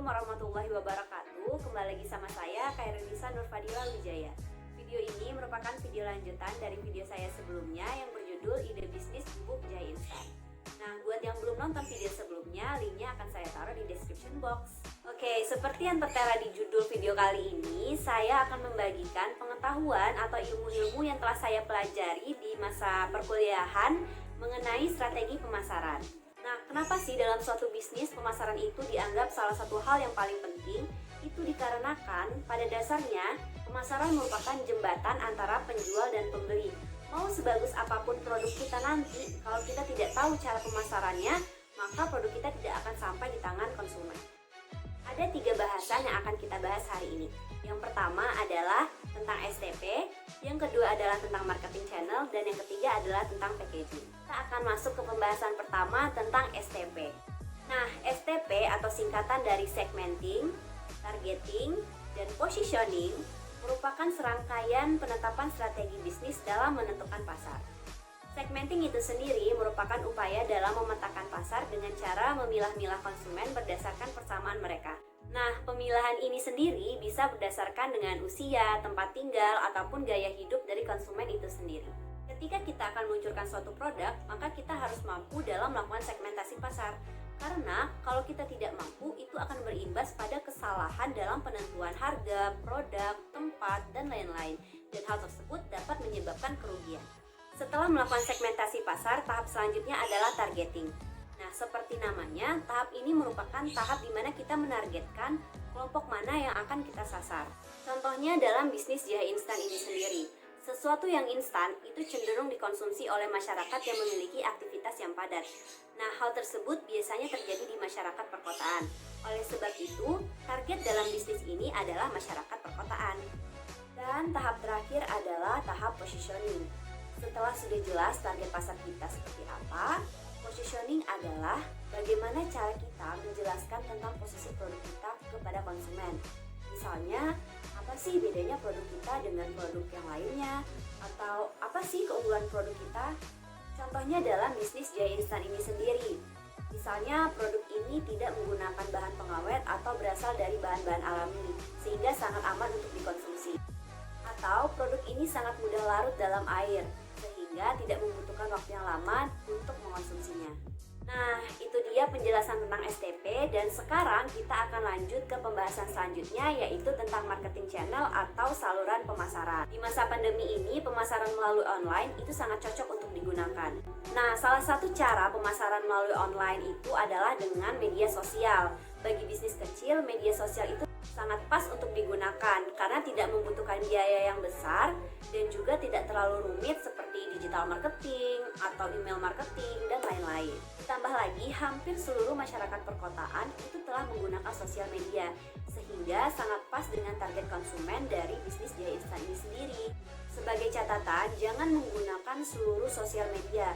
warahmatullahi wabarakatuh. Kembali lagi sama saya, Khairunisa Nurfadila Wijaya. Video ini merupakan video lanjutan dari video saya sebelumnya yang berjudul Ide Bisnis Bubuk Jahe Instan. Nah, buat yang belum nonton video sebelumnya, linknya akan saya taruh di description box. Oke, seperti yang tertera di judul video kali ini, saya akan membagikan pengetahuan atau ilmu-ilmu yang telah saya pelajari di masa perkuliahan mengenai strategi pemasaran. Nah, kenapa sih dalam suatu bisnis pemasaran itu dianggap salah satu hal yang paling penting? Itu dikarenakan pada dasarnya pemasaran merupakan jembatan antara penjual dan pembeli. Mau sebagus apapun produk kita nanti, kalau kita tidak tahu cara pemasarannya, maka produk kita tidak akan sampai di tangan konsumen. Ada 3 bahasan yang akan kita bahas hari ini. Yang pertama adalah tentang STP, yang kedua adalah tentang marketing channel, dan yang ketiga adalah tentang packaging. Kita akan masuk ke pembahasan pertama tentang STP. Nah, STP atau singkatan dari segmenting, targeting, dan positioning merupakan serangkaian penetapan strategi bisnis dalam menentukan pasar. Segmenting itu sendiri merupakan upaya dalam memetakan pasar dengan cara memilah-milah konsumen berdasarkan persamaan mereka. Nah, pemilahan ini sendiri bisa berdasarkan dengan usia, tempat tinggal, ataupun gaya hidup dari konsumen itu sendiri. Ketika kita akan meluncurkan suatu produk, maka kita harus mampu dalam melakukan segmentasi pasar. Karena kalau kita tidak mampu, itu akan berimbas pada kesalahan dalam penentuan harga, produk, tempat, dan lain-lain. Dan hal tersebut dapat menyebabkan kerugian. Setelah melakukan segmentasi pasar, tahap selanjutnya adalah targeting. Nah, seperti namanya, tahap ini merupakan tahap di mana kita menargetkan kelompok mana yang akan kita sasar. Contohnya dalam bisnis jahe instan ini sendiri. Sesuatu yang instan itu cenderung dikonsumsi oleh masyarakat yang memiliki aktivitas yang padat. Nah, hal tersebut biasanya terjadi di masyarakat perkotaan. Oleh sebab itu, target dalam bisnis ini adalah masyarakat perkotaan. Dan tahap terakhir adalah tahap positioning. Setelah sudah jelas target pasar kita seperti apa, positioning adalah bagaimana cara kita menjelaskan tentang posisi produk kita kepada konsumen. Misalnya, apa sih bedanya produk kita dengan produk yang lainnya? Atau apa sih keunggulan produk kita? Contohnya dalam bisnis jahe instan ini sendiri. Misalnya, produk ini tidak menggunakan bahan pengawet atau berasal dari bahan-bahan alami, sehingga sangat aman untuk dikonsumsi. Atau produk ini sangat mudah larut dalam air, sehingga tidak membutuhkan waktu yang lama untuk mengonsumsinya. Nah, itu dia penjelasan tentang STP, dan sekarang kita akan lanjut ke pembahasan selanjutnya, yaitu tentang marketing channel atau saluran pemasaran. Di masa pandemi ini, pemasaran melalui online itu sangat cocok untuk digunakan. Nah, salah satu cara pemasaran melalui online itu adalah dengan media sosial. Bagi bisnis kecil, media sosial itu sangat pas untuk digunakan karena tidak membutuhkan biaya yang besar dan juga tidak terlalu rumit seperti digital marketing atau email marketing dan lain-lain. Ditambah lagi, hampir seluruh masyarakat perkotaan itu telah menggunakan sosial media, sehingga sangat pas dengan target konsumen dari bisnis jahe instan ini sendiri. Sebagai catatan, jangan menggunakan seluruh sosial media.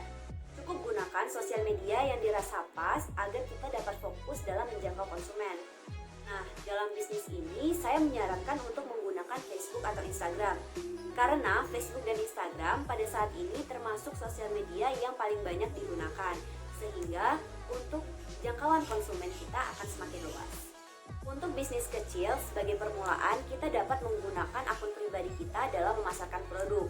Cukup gunakan sosial media yang dirasa pas agar kita dapat fokus dalam menjangkau konsumen. Nah, dalam bisnis ini saya menyarankan untuk menggunakan Facebook atau Instagram. Karena Facebook dan Instagram pada saat ini termasuk sosial media yang paling banyak digunakan. Sehingga untuk jangkauan konsumen kita akan semakin luas. Untuk bisnis kecil, sebagai permulaan kita dapat menggunakan akun pribadi kita dalam memasarkan produk.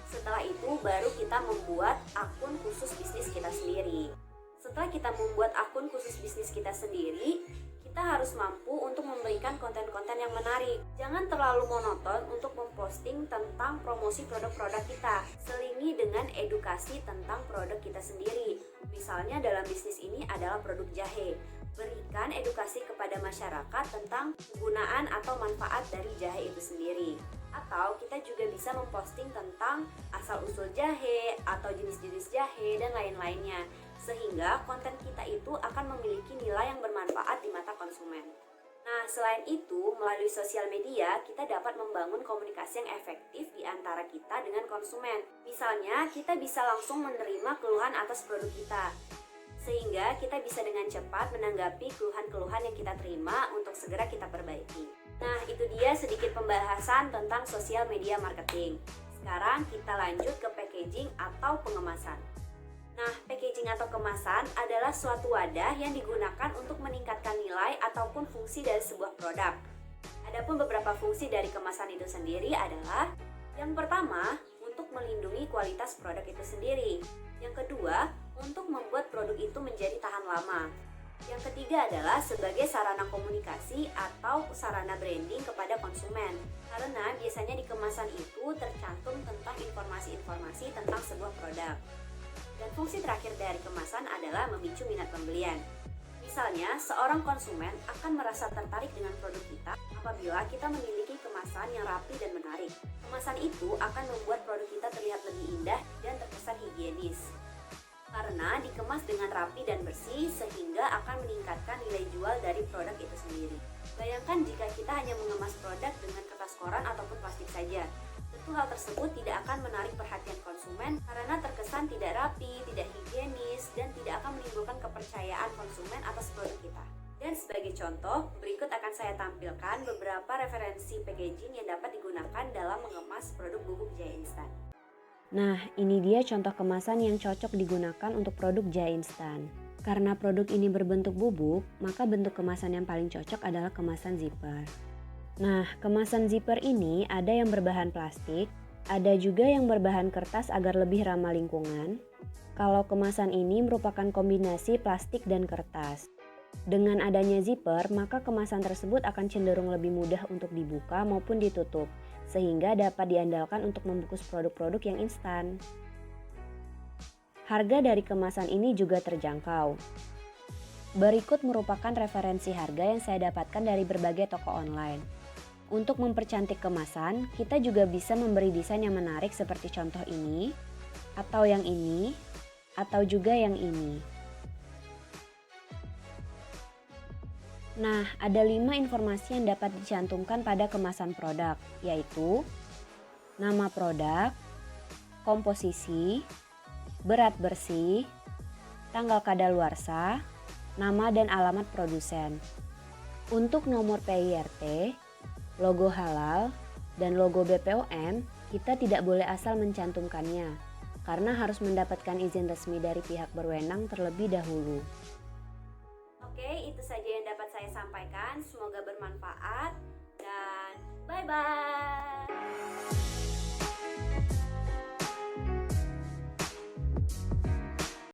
Setelah itu baru kita membuat akun khusus bisnis kita sendiri. Setelah kita membuat akun khusus bisnis kita sendiri, kita harus mampu untuk memberikan konten-konten yang menarik. Jangan terlalu monoton untuk memposting tentang promosi produk-produk kita. Selingi dengan edukasi tentang produk kita sendiri. Misalnya dalam bisnis ini adalah produk jahe. Berikan edukasi kepada masyarakat tentang penggunaan atau manfaat dari jahe itu sendiri. Atau kita juga bisa memposting tentang asal-usul jahe atau jenis-jenis jahe dan lain-lainnya. Sehingga konten kita itu akan memiliki nilai yang bermanfaat di mata konsumen. Nah, selain itu, melalui sosial media, kita dapat membangun komunikasi yang efektif di antara kita dengan konsumen. Misalnya, kita bisa langsung menerima keluhan atas produk kita. Sehingga kita bisa dengan cepat menanggapi keluhan-keluhan yang kita terima untuk segera kita perbaiki. Nah, itu dia sedikit pembahasan tentang sosial media marketing. Sekarang kita lanjut ke packaging atau pengemasan. Nah, packaging atau kemasan adalah suatu wadah yang digunakan untuk meningkatkan nilai ataupun fungsi dari sebuah produk. Adapun beberapa fungsi dari kemasan itu sendiri adalah: yang pertama, untuk melindungi kualitas produk itu sendiri. Yang kedua, untuk membuat produk itu menjadi tahan lama. Yang ketiga adalah sebagai sarana komunikasi atau sarana branding kepada konsumen. Karena biasanya di kemasan itu tercantum tentang informasi-informasi tentang sebuah produk. Dan fungsi terakhir dari kemasan adalah memicu minat pembelian. Misalnya, seorang konsumen akan merasa tertarik dengan produk kita apabila kita memiliki kemasan yang rapi dan menarik. Kemasan itu akan membuat produk kita terlihat lebih indah dan terkesan higienis. Karena dikemas dengan rapi dan bersih sehingga akan meningkatkan nilai jual dari produk itu sendiri. Bayangkan jika kita hanya mengemas produk dengan kertas koran ataupun plastik saja. Tentu hal tersebut tidak akan menarik perhatian konsumen karena terkesan tidak rapi, tidak higienis, dan tidak akan menimbulkan kepercayaan konsumen atas produk kita. Dan sebagai contoh, berikut akan saya tampilkan beberapa referensi packaging yang dapat digunakan dalam mengemas produk bubuk Jaya Instan. Nah, ini dia contoh kemasan yang cocok digunakan untuk produk Jaya Instan. Karena produk ini berbentuk bubuk, maka bentuk kemasan yang paling cocok adalah kemasan zipper. Nah, kemasan zipper ini ada yang berbahan plastik, ada juga yang berbahan kertas agar lebih ramah lingkungan. Kalau kemasan ini merupakan kombinasi plastik dan kertas. Dengan adanya zipper, maka kemasan tersebut akan cenderung lebih mudah untuk dibuka maupun ditutup, sehingga dapat diandalkan untuk membungkus produk-produk yang instan. Harga dari kemasan ini juga terjangkau. Berikut merupakan referensi harga yang saya dapatkan dari berbagai toko online. Untuk mempercantik kemasan, kita juga bisa memberi desain yang menarik seperti contoh ini, atau yang ini, atau juga yang ini. Nah, ada 5 informasi yang dapat dicantumkan pada kemasan produk, yaitu nama produk, komposisi, berat bersih, tanggal kadaluarsa, nama dan alamat produsen. Untuk nomor PIRT, logo halal, dan logo BPOM, kita tidak boleh asal mencantumkannya, karena harus mendapatkan izin resmi dari pihak berwenang terlebih dahulu. Oke, itu saja yang dapat saya sampaikan. Semoga bermanfaat dan bye-bye.